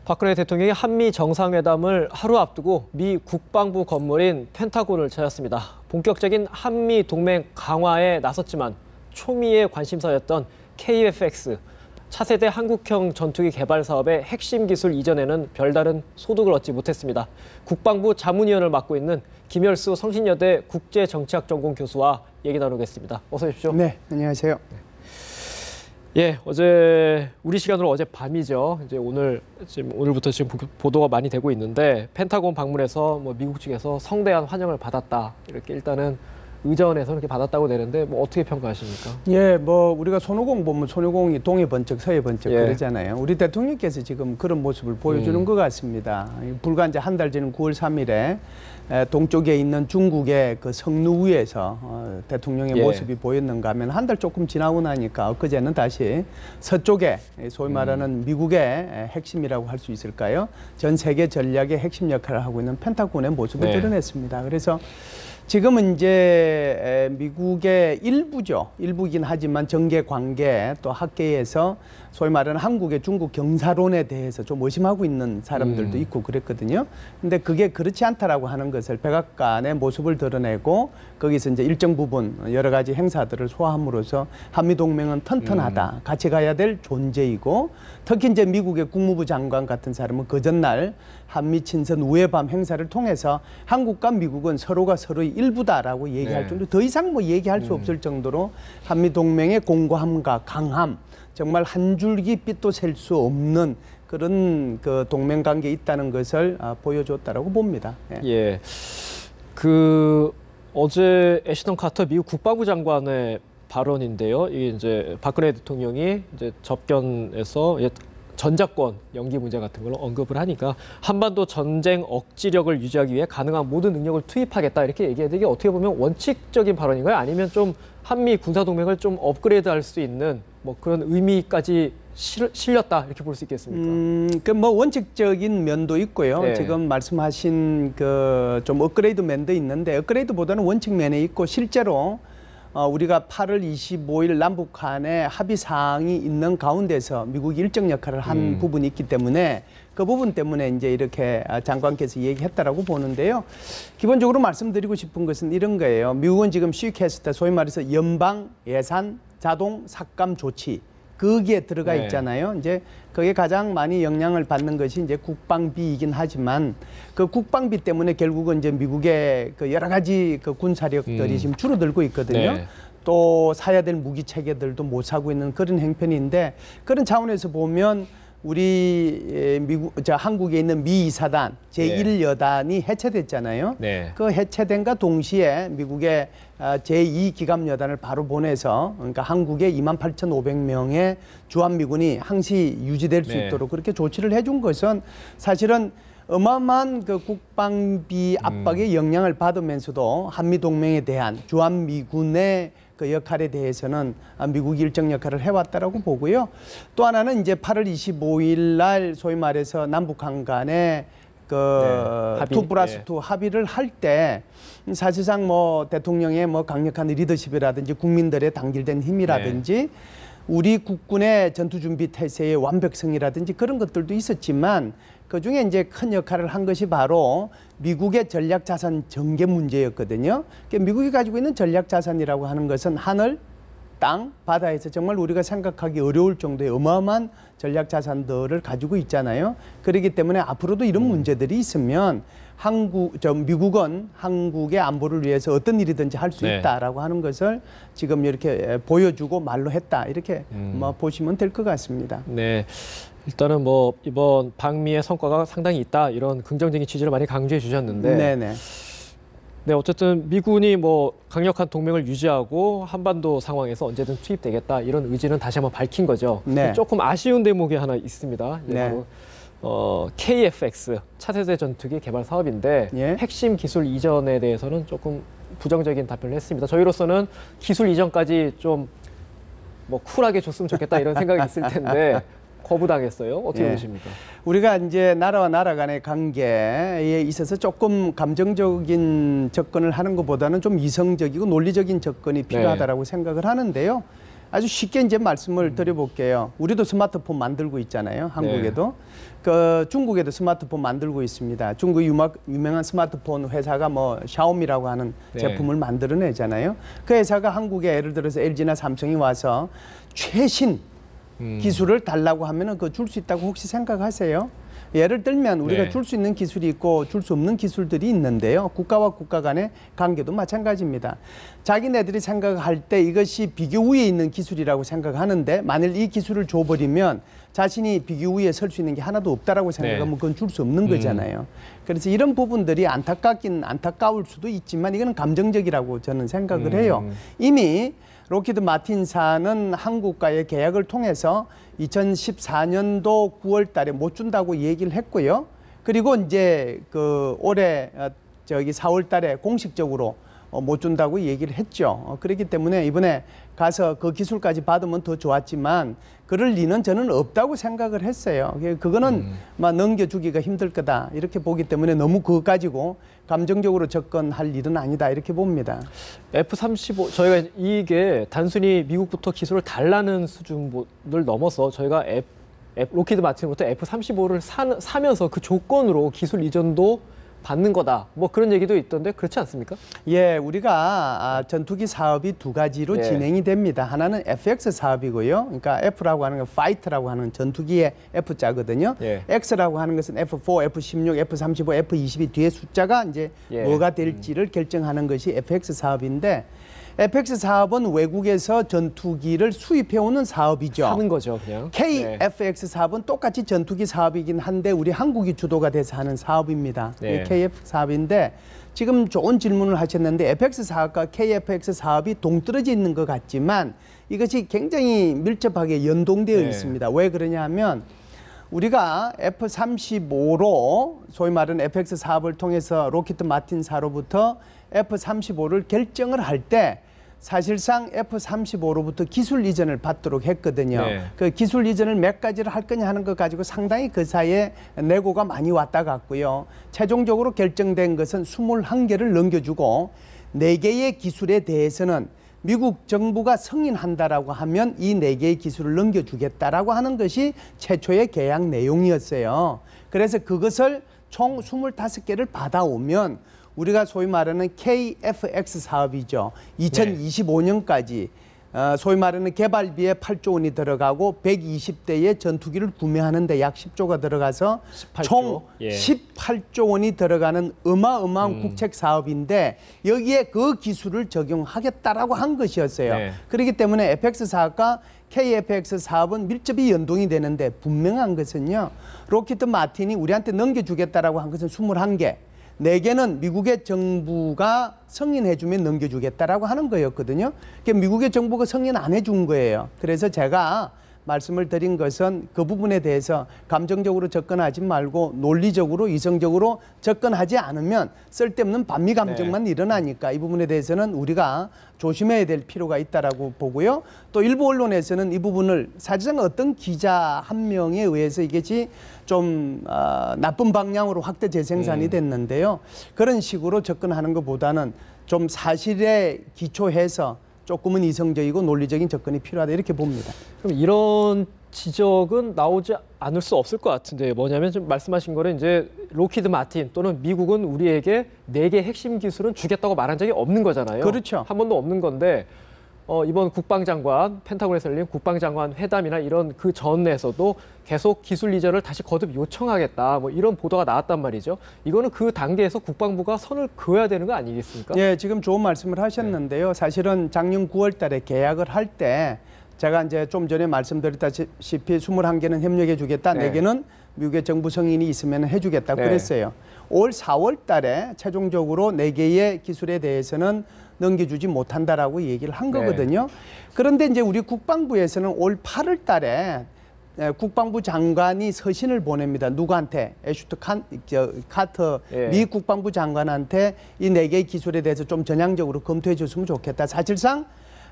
박근혜 대통령이 한미 정상회담을 하루 앞두고 미 국방부 건물인 펜타곤을 찾았습니다. 본격적인 한미 동맹 강화에 나섰지만 초미의 관심사였던 KF-X, 차세대 한국형 전투기 개발 사업의 핵심 기술 이전에는 별다른 소득을 얻지 못했습니다. 국방부 자문위원을 맡고 있는 김열수 성신여대 국제정치학전공 교수와 얘기 나누겠습니다. 어서 오십시오. 네, 안녕하세요. 예, 어제 우리 시간으로 어제 밤이죠. 이제 오늘부터 지금 보도가 많이 되고 있는데 펜타곤 방문해서 미국 측에서 성대한 환영을 받았다. 이렇게 일단은 의전에서 이렇게 받았다고 되는데 어떻게 평가하십니까? 예, 우리가 손오공 보면 손오공이 동해 번쩍 서해 번쩍 그러잖아요. 우리 대통령께서 지금 그런 모습을 보여주는 것 같습니다. 불과 이제 한 달 전 9월 3일에 동쪽에 있는 중국의 그 성루위에서 대통령의 모습이 보였는가 하면 한 달 조금 지나고 나니까 엊그제는 다시 서쪽에 소위 말하는 미국의 핵심이라고 할 수 있을까요? 전 세계 전략의 핵심 역할을 하고 있는 펜타곤의 모습을 드러냈습니다. 그래서 지금은 이제 미국의 일부이긴 하지만 정계 관계 또 학계에서 소위 말하는 한국의 중국 경사론에 대해서 좀 의심하고 있는 사람들도 있고 그랬거든요. 근데 그게 그렇지 않다라고 하는 것을 백악관의 모습을 드러내고 거기서 이제 일정 부분 여러 가지 행사들을 소화함으로써 한미 동맹은 튼튼하다, 같이 가야 될 존재이고 특히 이제 미국의 국무부 장관 같은 사람은 그 전날 한미 친선 우회밤 행사를 통해서 한국과 미국은 서로가 서로의 일부다라고 얘기할 정도, 더 이상 얘기할 수 없을 정도로 한미 동맹의 공고함과 강함, 정말 한 줄기 빛도 셀 수 없는 그런 그 동맹 관계에 있다는 것을 보여줬다라고 봅니다. 예. 어제 애시턴 카터 미국 국방부 장관의 발언인데요. 이게 이제 박근혜 대통령이 이제 접견에서 전작권 연기 문제 같은 걸 언급을 하니까 한반도 전쟁 억지력을 유지하기 위해 가능한 모든 능력을 투입하겠다 이렇게 얘기해도 이게 어떻게 보면 원칙적인 발언인가요? 아니면 좀 한미 군사 동맹을 좀 업그레이드할 수 있는 그런 의미까지 실렸다 이렇게 볼 수 있겠습니까? 원칙적인 면도 있고요. 지금 말씀하신 좀 업그레이드 면도 있는데 업그레이드보다는 원칙 면에 있고 실제로 우리가 8월 25일 남북 간의 합의 사항이 있는 가운데서 미국이 일정 역할을 한 부분이 있기 때문에 그 부분 때문에 이제 이렇게 장관께서 얘기했다라고 보는데요. 기본적으로 말씀드리고 싶은 것은 이런 거예요. 미국은 지금 시퀘스트, 소위 말해서 연방 예산 자동 삭감 조치, 거기에 들어가 있잖아요. 이제 그게 가장 많이 영향을 받는 것이 이제 국방비이긴 하지만 그 국방비 때문에 결국은 이제 미국의 그 여러 가지 그 군사력들이 지금 줄어들고 있거든요. 또 사야 될 무기 체계들도 못 사고 있는 그런 형편인데 그런 차원에서 보면 우리 한국에 있는 미 2사단 제1여단이 해체됐잖아요. 그 해체된과 동시에 미국의 제2기갑여단을 바로 보내서 그러니까 한국의 28,500명의 주한미군이 항시 유지될 수 있도록 그렇게 조치를 해준 것은 사실은 어마어마한 그 국방비 압박의 영향을 받으면서도 한미동맹에 대한 주한미군의 그 역할에 대해서는 미국이 일정 역할을 해왔다라고 보고요. 또 하나는 이제 8월 25일 날 소위 말해서 남북한 간의 그 2+2 합의를 할 때 사실상 대통령의 강력한 리더십이라든지 국민들의 단결된 힘이라든지 우리 국군의 전투준비 태세의 완벽성이라든지 그런 것들도 있었지만 그중에 이제 큰 역할을 한 것이 바로 미국의 전략자산 전개 문제였거든요. 그러니까 미국이 가지고 있는 전략자산이라고 하는 것은 하늘, 땅, 바다에서 정말 우리가 생각하기 어려울 정도의 어마어마한 전략자산들을 가지고 있잖아요. 그렇기 때문에 앞으로도 이런 문제들이 있으면 미국은 한국의 안보를 위해서 어떤 일이든지 할 수 있다라고 하는 것을 지금 이렇게 보여주고 말로 했다. 이렇게 보시면 될 것 같습니다. 네. 일단은 이번 방미의 성과가 상당히 있다 이런 긍정적인 취지를 많이 강조해 주셨는데 네, 어쨌든 미군이 강력한 동맹을 유지하고 한반도 상황에서 언제든 투입되겠다 이런 의지는 다시 한번 밝힌 거죠. 조금 아쉬운 대목이 하나 있습니다. 바로 KF-X 차세대 전투기 개발 사업인데 핵심 기술 이전에 대해서는 조금 부정적인 답변을 했습니다. 저희로서는 기술 이전까지 좀 쿨하게 줬으면 좋겠다 이런 생각이 있을 텐데 거부당했어요. 어떻게 보십니까? 우리가 이제 나라와 나라 간의 관계에 있어서 조금 감정적인 접근을 하는 것보다는 좀 이성적이고 논리적인 접근이 필요하다라고 생각을 하는데요. 아주 쉽게 이제 말씀을 드려볼게요. 우리도 스마트폰 만들고 있잖아요. 한국에도. 그 중국에도 스마트폰 만들고 있습니다. 중국 유명한 스마트폰 회사가 뭐 샤오미라고 하는 제품을 만들어내잖아요. 그 회사가 한국에 예를 들어서 LG나 삼성이 와서 최신 기술을 달라고 하면은 그거 줄 수 있다고 혹시 생각하세요? 예를 들면 우리가 줄 수 있는 기술이 있고 줄 수 없는 기술들이 있는데요. 국가와 국가 간의 관계도 마찬가지입니다. 자기네들이 생각할 때 이것이 비교 우위에 있는 기술이라고 생각하는데 만일 이 기술을 줘버리면 자신이 비교 우위에 설 수 있는 게 하나도 없다라고 생각하면 그건 줄 수 없는 거잖아요. 그래서 이런 부분들이 안타깝긴 안타까울 수도 있지만 이거는 감정적이라고 저는 생각을 해요. 이미 록히드 마틴사는 한국과의 계약을 통해서 2014년도 9월 달에 못 준다고 얘기를 했고요. 그리고 이제 그 올해 4월 달에 공식적으로 못 준다고 얘기를 했죠. 그렇기 때문에 이번에 가서 그 기술까지 받으면 더 좋았지만 그럴 리는 저는 없다고 생각을 했어요. 그거는 막 넘겨주기가 힘들 거다 이렇게 보기 때문에 너무 그거 가지고 감정적으로 접근할 일은 아니다 이렇게 봅니다. F-35 저희가 이게 단순히 미국부터 기술을 달라는 수준을 넘어서 저희가 록히드 마틴부터 F-35를 사면서 그 조건으로 기술 이전도 받는 거다. 뭐 그런 얘기도 있던데 그렇지 않습니까? 예, 우리가 전투기 사업이 두 가지로 진행이 됩니다. 하나는 FX 사업이고요. 그러니까 F라고 하는 건 Fight라고 하는 전투기의 F자거든요. X라고 하는 것은 F4, F16, F35, F22 뒤에 숫자가 이제 뭐가 될지를 결정하는 것이 FX 사업인데 FX 사업은 외국에서 전투기를 수입해오는 사업이죠. 사는 거죠, 그냥. KFX 사업은 똑같이 전투기 사업이긴 한데 우리 한국이 주도가 돼서 하는 사업입니다. KF 사업인데 지금 좋은 질문을 하셨는데 FX 사업과 KFX 사업이 동떨어져 있는 것 같지만 이것이 굉장히 밀접하게 연동되어 있습니다. 왜 그러냐 하면 우리가 F-35로 소위 말하는 FX 사업을 통해서 록히드 마틴사로부터 F-35를 결정을 할 때 사실상 F-35로부터 기술 이전을 받도록 했거든요. 그 기술 이전을 몇 가지를 할 거냐 하는 것 가지고 상당히 그 사이에 내고가 많이 왔다 갔고요. 최종적으로 결정된 것은 21개를 넘겨주고 4개의 기술에 대해서는 미국 정부가 승인한다라고 하면 이 4개의 기술을 넘겨주겠다라고 하는 것이 최초의 계약 내용이었어요. 그래서 그것을 총 25개를 받아오면 우리가 소위 말하는 KFX 사업이죠. 2025년까지 소위 말하는 개발비에 8조 원이 들어가고 120대의 전투기를 구매하는 데 약 10조가 들어가서 18조. 총 18조 원이 들어가는 어마어마한 국책 사업인데 여기에 그 기술을 적용하겠다라고 한 것이었어요. 그렇기 때문에 FX 사업과 KFX 사업은 밀접히 연동이 되는데 분명한 것은요. 록히드 마틴이 우리한테 넘겨주겠다라고 한 것은 21개. 4개는 미국의 정부가 승인해주면 넘겨주겠다라고 하는 거였거든요. 그러니까 미국의 정부가 승인 안 해준 거예요. 그래서 제가 말씀을 드린 것은 그 부분에 대해서 감정적으로 접근하지 말고 논리적으로 이성적으로 접근하지 않으면 쓸데없는 반미 감정만 일어나니까 이 부분에 대해서는 우리가 조심해야 될 필요가 있다라고 보고요. 또 일부 언론에서는 이 부분을 사실상 어떤 기자 한 명에 의해서 이것이 좀 나쁜 방향으로 확대 재생산이 됐는데요. 그런 식으로 접근하는 것보다는 좀 사실에 기초해서 조금은 이성적이고 논리적인 접근이 필요하다 이렇게 봅니다. 그럼 이런 지적은 나오지 않을 수 없을 것 같은데 뭐냐면 지금 말씀하신 거는 이제 록히드 마틴 또는 미국은 우리에게 4개 핵심 기술은 주겠다고 말한 적이 없는 거잖아요. 그렇죠. 한 번도 없는 건데 이번 국방장관, 펜타곤에서 열린 국방장관 회담이나 이런 그 전에서도 계속 기술 이전을 다시 거듭 요청하겠다 뭐 이런 보도가 나왔단 말이죠. 이거는 그 단계에서 국방부가 선을 그어야 되는 거 아니겠습니까? 예, 지금 좋은 말씀을 하셨는데요. 사실은 작년 9월 달에 계약을 할 때 제가 이제 좀 전에 말씀드렸다시피 21개는 협력해 주겠다, 4개는 미국의 정부 승인이 있으면 해주겠다 그랬어요. 올 4월 달에 최종적으로 4개의 기술에 대해서는 넘겨주지 못한다라고 얘기를 한 거거든요. 그런데 이제 우리 국방부에서는 올 8월 달에 국방부 장관이 서신을 보냅니다. 누구한테? 애슈트 카터 미 국방부 장관한테 이 4개의 기술에 대해서 좀 전향적으로 검토해 줬으면 좋겠다. 사실상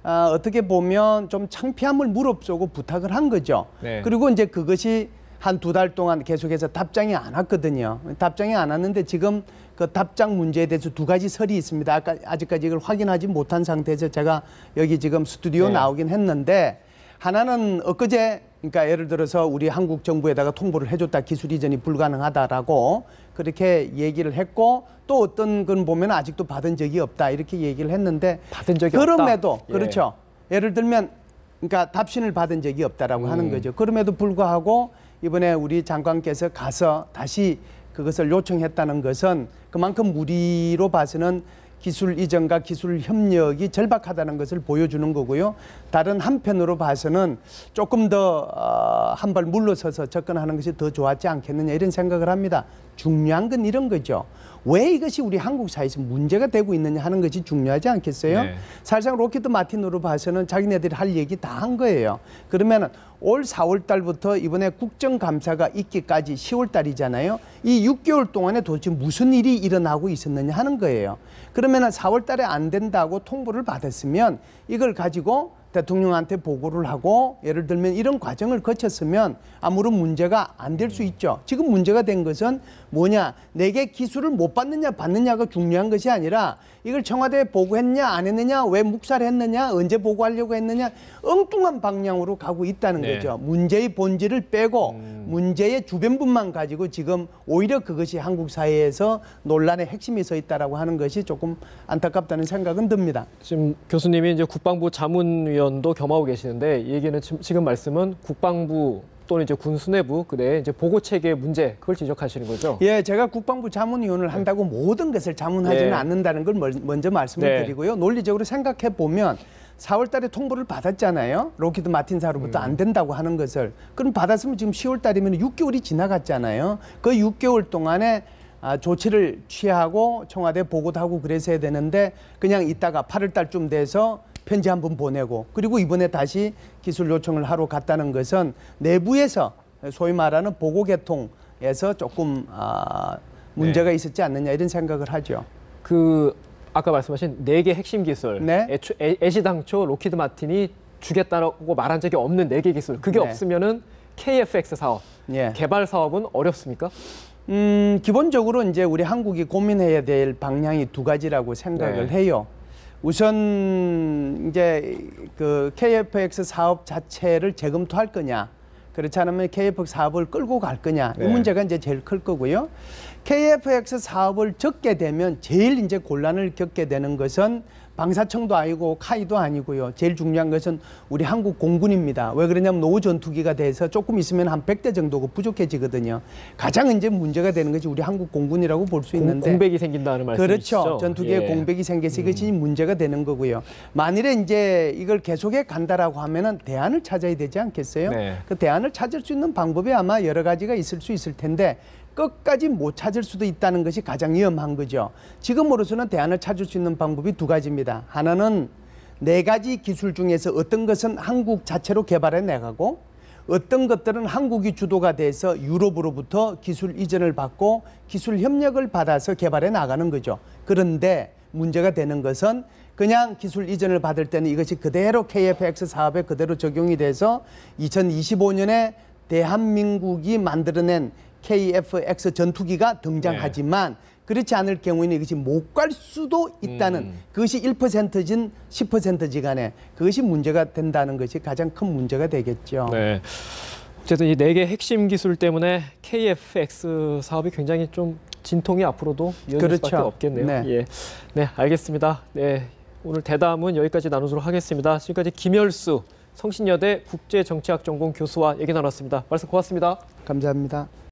어떻게 보면 좀 창피함을 무릅쓰고 부탁을 한 거죠. 그리고 이제 그것이 한 2달 동안 계속해서 답장이 안 왔거든요. 답장이 안 왔는데 지금 그 답장 문제에 대해서 2가지 설이 있습니다. 아직까지 이걸 확인하지 못한 상태에서 제가 여기 지금 스튜디오 나오긴 했는데, 하나는 엊그제, 그러니까 예를 들어서 우리 한국 정부에다가 통보를 해줬다, 기술 이전이 불가능하다라고 그렇게 얘기를 했고, 또 어떤 건 보면 아직도 받은 적이 없다 이렇게 얘기를 했는데, 받은 적이 그럼에도 없다. 그렇죠. 예를 들면 그러니까 답신을 받은 적이 없다라고 하는 거죠. 그럼에도 불구하고 이번에 우리 장관께서 가서 다시 그것을 요청했다는 것은 그만큼 우리로 봐서는 기술 이전과 기술 협력이 절박하다는 것을 보여주는 거고요. 다른 한편으로 봐서는 조금 더 한 발 물러서서 접근하는 것이 더 좋았지 않겠느냐 이런 생각을 합니다. 중요한 건 이런 거죠. 왜 이것이 우리 한국 사회에서 문제가 되고 있느냐 하는 것이 중요하지 않겠어요? 네. 사실상 로키드 마틴으로 봐서는 자기네들이 할 얘기 다 한 거예요. 그러면 올 4월 달부터 이번에 국정감사가 있기까지 10월 달이잖아요. 이 6개월 동안에 도대체 무슨 일이 일어나고 있었느냐 하는 거예요. 그러면 4월 달에 안 된다고 통보를 받았으면 이걸 가지고 대통령한테 보고를 하고, 예를 들면 이런 과정을 거쳤으면 아무런 문제가 안 될 수 있죠. 지금 문제가 된 것은 뭐냐, 내게 기술을 못 받느냐 받느냐가 중요한 것이 아니라 이걸 청와대에 보고했냐 안 했느냐, 왜 묵살했느냐, 언제 보고하려고 했느냐, 엉뚱한 방향으로 가고 있다는 거죠. 문제의 본질을 빼고 문제의 주변부만 가지고 지금 오히려 그것이 한국 사회에서 논란의 핵심이 서 있다라고 하는 것이 조금 안타깝다는 생각은 듭니다. 지금 교수님이 이제 국방부 자문위원도 겸하고 계시는데, 이 얘기는 지금 말씀은 국방부 또는 이제 군 수뇌부 그내 이제 보고 체계 문제, 그걸 지적하시는 거죠? 예, 제가 국방부 자문위원을 한다고 모든 것을 자문하지는 않는다는 걸 먼저 말씀을 드리고요. 논리적으로 생각해 보면 4월 달에 통보를 받았잖아요. 로키드 마틴사로부터 안 된다고 하는 것을. 그럼 받았으면 지금 10월 달이면 6개월이 지나갔잖아요. 그 6개월 동안에 조치를 취하고 청와대에 보고도 하고 그랬어야 되는데, 그냥 있다가 8월 달쯤 돼서 편지 한 번 보내고, 그리고 이번에 다시 기술 요청을 하러 갔다는 것은 내부에서 소위 말하는 보고 계통에서 조금 문제가 있었지 않느냐 이런 생각을 하죠. 아까 말씀하신 4개 핵심 기술, 애시당초 로키드 마틴이 주겠다고 말한 적이 없는 4개 기술, 그게 없으면은 KF-X 사업, 개발 사업은 어렵습니까? 기본적으로 이제 우리 한국이 고민해야 될 방향이 2가지라고 생각을 해요. 우선 이제 그 KF-X 사업 자체를 재검토할 거냐, 그렇지 않으면 KF-X 사업을 끌고 갈 거냐, 이 문제가 이제 제일 클 거고요. KF-X 사업을 적게 되면 제일 이제 곤란을 겪게 되는 것은 방사청도 아니고 카이도 아니고요. 제일 중요한 것은 우리 한국 공군입니다. 왜 그러냐면 노후 전투기가 돼서 조금 있으면 한 100대 정도가 부족해지거든요. 가장 이제 문제가 되는 것이 우리 한국 공군이라고 볼 수 있는데, 공백이 생긴다는 말씀이시죠? 그렇죠. 전투기에 공백이 생겨서 이것이 문제가 되는 거고요. 만일에 이제 이걸 계속해 간다라고 하면은 대안을 찾아야 되지 않겠어요? 그 대안을 찾을 수 있는 방법이 아마 여러 가지가 있을 수 있을 텐데, 끝까지 못 찾을 수도 있다는 것이 가장 위험한 거죠. 지금으로서는 대안을 찾을 수 있는 방법이 2가지입니다. 하나는 4가지 기술 중에서 어떤 것은 한국 자체로 개발해 나가고, 어떤 것들은 한국이 주도가 돼서 유럽으로부터 기술 이전을 받고 기술 협력을 받아서 개발해 나가는 거죠. 그런데 문제가 되는 것은 그냥 기술 이전을 받을 때는 이것이 그대로 KF-X 사업에 그대로 적용이 돼서 2025년에 대한민국이 만들어낸 KF-X 전투기가 등장하지만, 그렇지 않을 경우에는 이것이 못 갈 수도 있다는, 그것이 1%진 10%지간에 그것이 문제가 된다는 것이 가장 큰 문제가 되겠죠. 네. 어쨌든 이 4개 핵심 기술 때문에 KF-X 사업이 굉장히 좀 진통이 앞으로도 이어질 수밖에 없겠네요. 네, 알겠습니다. 네, 오늘 대담은 여기까지 나누도록 하겠습니다. 지금까지 김열수 성신여대 국제정치학전공 교수와 얘기 나눴습니다. 말씀 고맙습니다. 감사합니다.